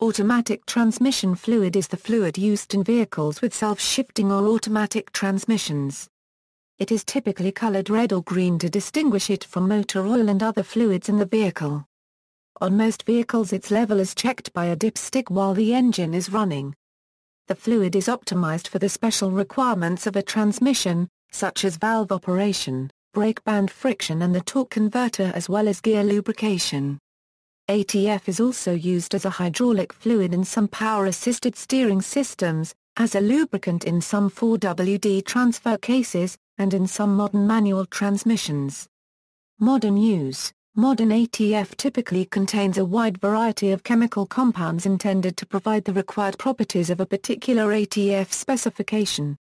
Automatic transmission fluid is the fluid used in vehicles with self-shifting or automatic transmissions. It is typically colored red or green to distinguish it from motor oil and other fluids in the vehicle. On most vehicles its level is checked by a dipstick while the engine is running. The fluid is optimized for the special requirements of a transmission, such as valve operation, brake band friction and the torque converter as well as gear lubrication. ATF is also used as a hydraulic fluid in some power-assisted steering systems, as a lubricant in some 4WD transfer cases, and in some modern manual transmissions. Modern use. Modern ATF typically contains a wide variety of chemical compounds intended to provide the required properties of a particular ATF specification.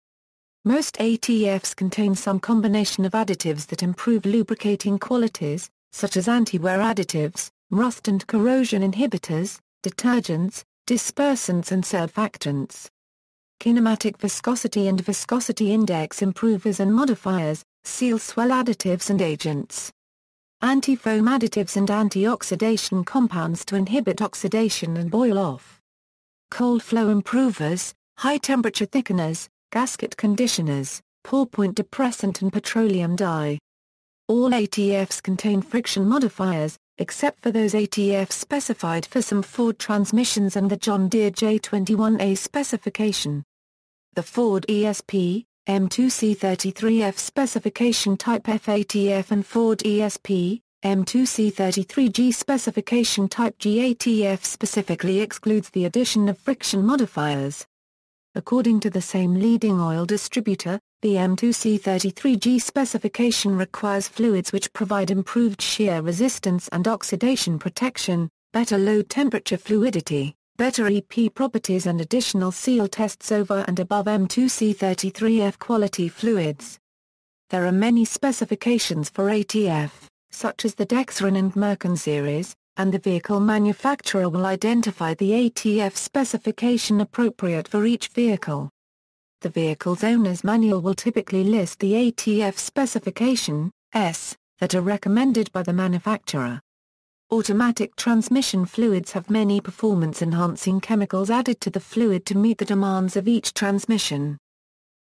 Most ATFs contain some combination of additives that improve lubricating qualities, such as anti-wear additives, rust and corrosion inhibitors, detergents, dispersants and surfactants. Kinematic viscosity and viscosity index improvers and modifiers, seal swell additives and agents. Anti-foam additives and anti-oxidation compounds to inhibit oxidation and boil off. Cold flow improvers, high-temperature thickeners, gasket conditioners, pour-point depressant and petroleum dye. All ATFs contain friction modifiers, except for those ATFs specified for some Ford transmissions and the John Deere J21A specification. The Ford ESP, M2C33F specification Type F ATF and Ford ESP, M2C33G specification Type G ATF specifically excludes the addition of friction modifiers. According to the same leading oil distributor, the M2C33G specification requires fluids which provide improved shear resistance and oxidation protection, better low temperature fluidity, better EP properties and additional seal tests over and above M2C33F quality fluids. There are many specifications for ATF, such as the Dexron and Merkin series, and the vehicle manufacturer will identify the ATF specification appropriate for each vehicle. The vehicle's owner's manual will typically list the ATF specification, S, that are recommended by the manufacturer. Automatic transmission fluids have many performance-enhancing chemicals added to the fluid to meet the demands of each transmission.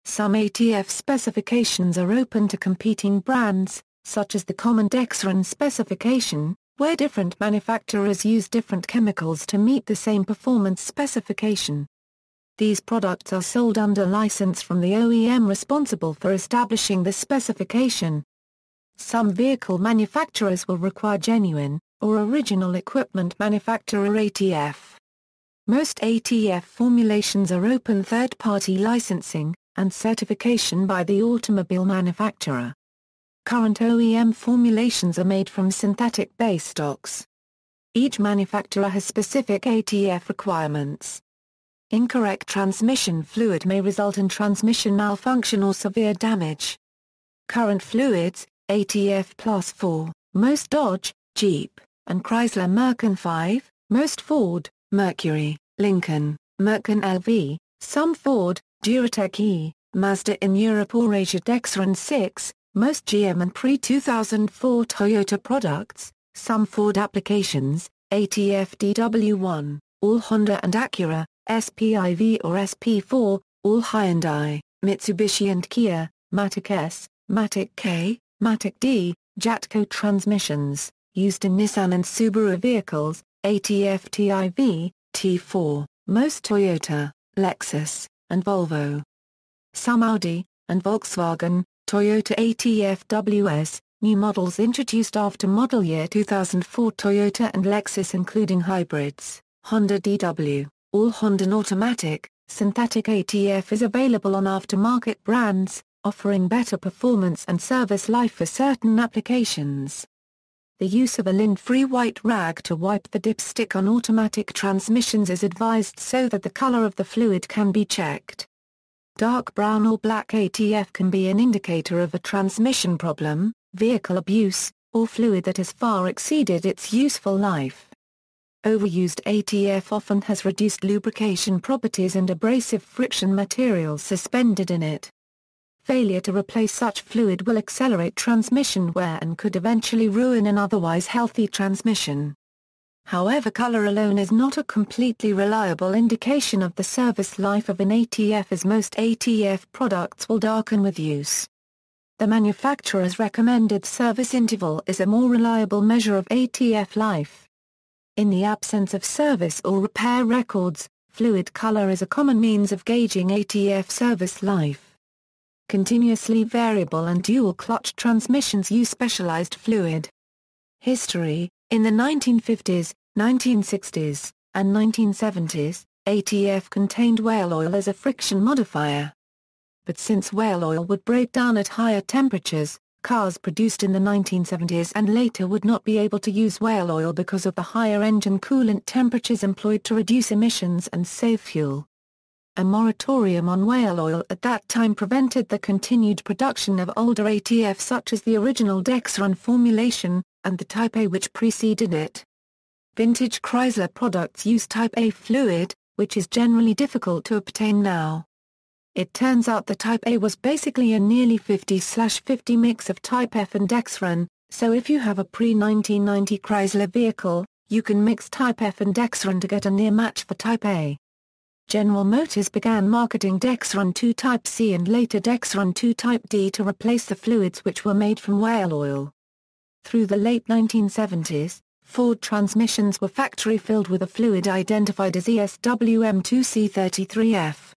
Some ATF specifications are open to competing brands, such as the common Dexron specification, where different manufacturers use different chemicals to meet the same performance specification. These products are sold under license from the OEM responsible for establishing the specification. Some vehicle manufacturers will require genuine, or original equipment manufacturer ATF. Most ATF formulations are open third-party licensing, and certification by the automobile manufacturer. Current OEM formulations are made from synthetic base stocks. Each manufacturer has specific ATF requirements. Incorrect transmission fluid may result in transmission malfunction or severe damage. Current fluids, ATF Plus 4, most Dodge, Jeep, and Chrysler Merkin 5, most Ford, Mercury, Lincoln, Merkin LV, some Ford, Duratec E, Mazda in Europe or Asia Dexron 6, most GM and pre-2004 Toyota products, some Ford applications, ATF DW1, all Honda and Acura, SPIV or SP4, all Hyundai, Mitsubishi and Kia, Matic S, Matic K, Matic D, Jatco transmissions, used in Nissan and Subaru vehicles, ATF TIV, T4, most Toyota, Lexus, and Volvo. Some Audi, and Volkswagen, Toyota ATF WS, new models introduced after model year 2004 Toyota and Lexus including hybrids, Honda DW, all Honda and automatic, synthetic ATF is available on aftermarket brands, offering better performance and service life for certain applications. The use of a lint-free white rag to wipe the dipstick on automatic transmissions is advised so that the color of the fluid can be checked. Dark brown or black ATF can be an indicator of a transmission problem, vehicle abuse, or fluid that has far exceeded its useful life. Overused ATF often has reduced lubrication properties and abrasive friction materials suspended in it. Failure to replace such fluid will accelerate transmission wear and could eventually ruin an otherwise healthy transmission. However, color alone is not a completely reliable indication of the service life of an ATF, as most ATF products will darken with use. The manufacturer's recommended service interval is a more reliable measure of ATF life. In the absence of service or repair records, fluid color is a common means of gauging ATF service life. Continuously variable and dual-clutch transmissions use specialized fluid. History: in the 1950s, 1960s, and 1970s, ATF contained whale oil as a friction modifier. But since whale oil would break down at higher temperatures, cars produced in the 1970s and later would not be able to use whale oil because of the higher engine coolant temperatures employed to reduce emissions and save fuel. A moratorium on whale oil at that time prevented the continued production of older ATF such as the original Dexron formulation, and the Type A which preceded it. Vintage Chrysler products use Type A fluid, which is generally difficult to obtain now. It turns out the Type A was basically a nearly 50/50 mix of Type F and Dexron, so if you have a pre-1990 Chrysler vehicle, you can mix Type F and Dexron to get a near match for Type A. General Motors began marketing Dexron 2 Type C and later Dexron 2 Type D to replace the fluids which were made from whale oil. Through the late 1970s, Ford transmissions were factory-filled with a fluid identified as ESWM2C33F.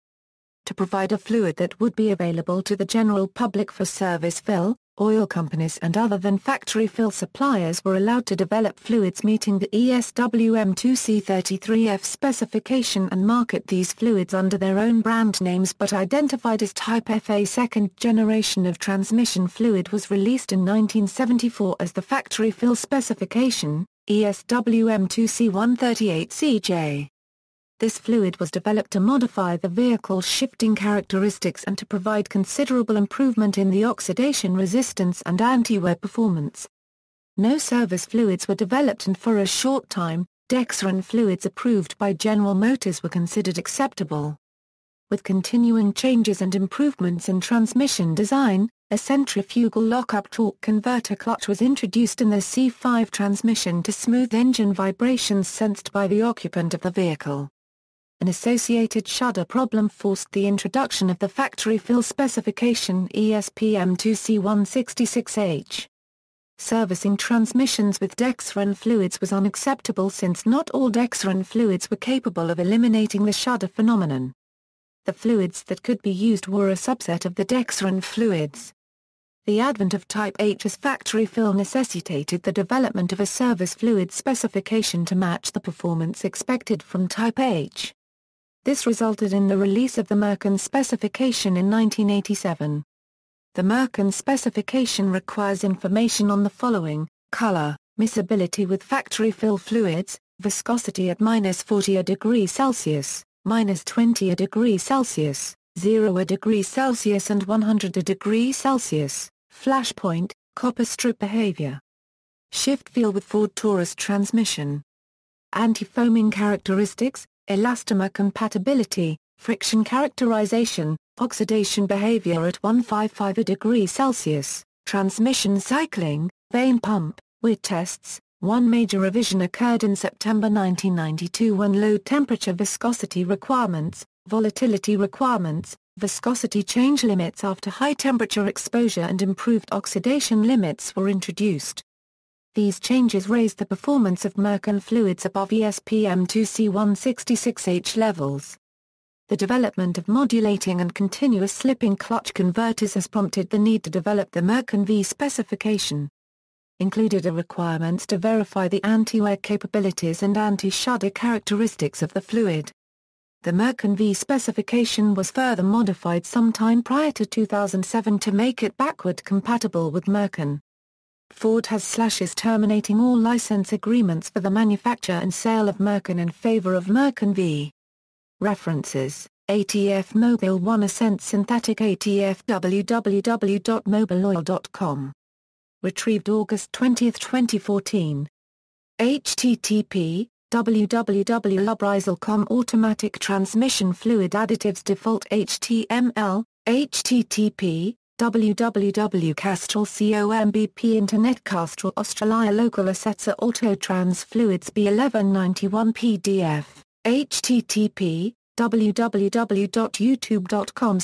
To provide a fluid that would be available to the general public for service fill, oil companies and other than factory fill suppliers were allowed to develop fluids meeting the ESWM2C33F specification and market these fluids under their own brand names but identified as Type F. A second generation of transmission fluid was released in 1974 as the factory fill specification, ESWM2C138CJ. This fluid was developed to modify the vehicle's shifting characteristics and to provide considerable improvement in the oxidation resistance and anti-wear performance. No service fluids were developed and for a short time, Dexron fluids approved by General Motors were considered acceptable. With continuing changes and improvements in transmission design, a centrifugal lockup torque converter clutch was introduced in the C5 transmission to smooth engine vibrations sensed by the occupant of the vehicle. An associated shudder problem forced the introduction of the factory fill specification ESPM2C166H. Servicing transmissions with Dexron fluids was unacceptable since not all Dexron fluids were capable of eliminating the shudder phenomenon. The fluids that could be used were a subset of the Dexron fluids. The advent of Type H as factory fill necessitated the development of a service fluid specification to match the performance expected from Type H. This resulted in the release of the Merkin specification in 1987. The Merkin specification requires information on the following: color, miscibility with factory fill fluids, viscosity at -40°C, -20°C, 0°C and 100°C, flashpoint, copper strip behavior. Shift feel with Ford Taurus transmission. Anti-foaming characteristics, elastomer compatibility, friction characterization, oxidation behavior at 155°C, transmission cycling, vane pump, wear tests. One major revision occurred in September 1992 when low temperature viscosity requirements, volatility requirements, viscosity change limits after high temperature exposure and improved oxidation limits were introduced. These changes raised the performance of Merkin fluids above ESPM2C166H levels. The development of modulating and continuous slipping clutch converters has prompted the need to develop the Merkin V specification. Included are requirements to verify the anti-wear capabilities and anti-shudder characteristics of the fluid. The Merkin V specification was further modified sometime prior to 2007 to make it backward compatible with Merkin. Ford has slashes terminating all license agreements for the manufacture and sale of Merkin in favor of Merkin V. References: ATF Mobile 1 Ascent Synthetic ATF www.mobileoil.com. Retrieved August 20, 2014. http www.lubrizal.com Automatic Transmission Fluid Additives Default HTML http www Castrol COMBP Internet Castrol Australia Local Assessor Autotrans Fluids B1191 PDF, http www.youtube.com/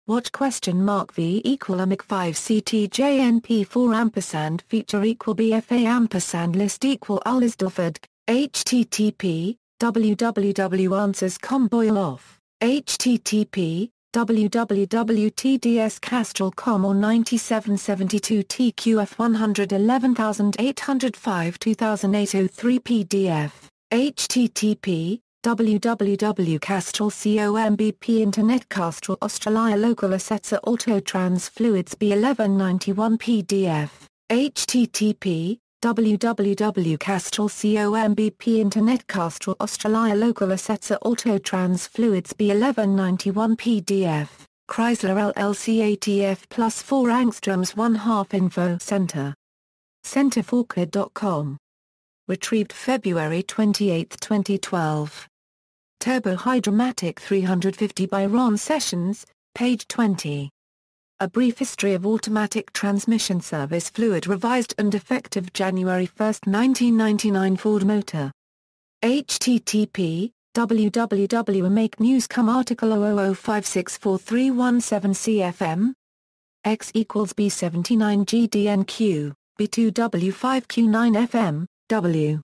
Watch V equal amic 5 CTJNP 4 ampersand feature equal BFA ampersand list equal Ullisdorford, http www.answers.com boil off, http www.tdscastrol.com or 9772 TQF 111805 2008-03 PDF, http www.castrol COMBP Internet Castrol Australia Local Assessor Autotrans Fluids B1191 PDF, http www.castrol COMBP Internet Castrol Australia Local Assessor Autotrans Fluids B1191 PDF, Chrysler LLC ATF plus 4 angstroms 1/2 Info Center. Centerforked.com. Retrieved February 28, 2012. Turbo Hydromatic 350 by Ron Sessions, page 20. A Brief History of Automatic Transmission Service Fluid revised and effective January 1, 1999 Ford Motor. http www Make News Come Article 000564317 CFM X equals B79 GDNQ, B2W5Q9 FM, W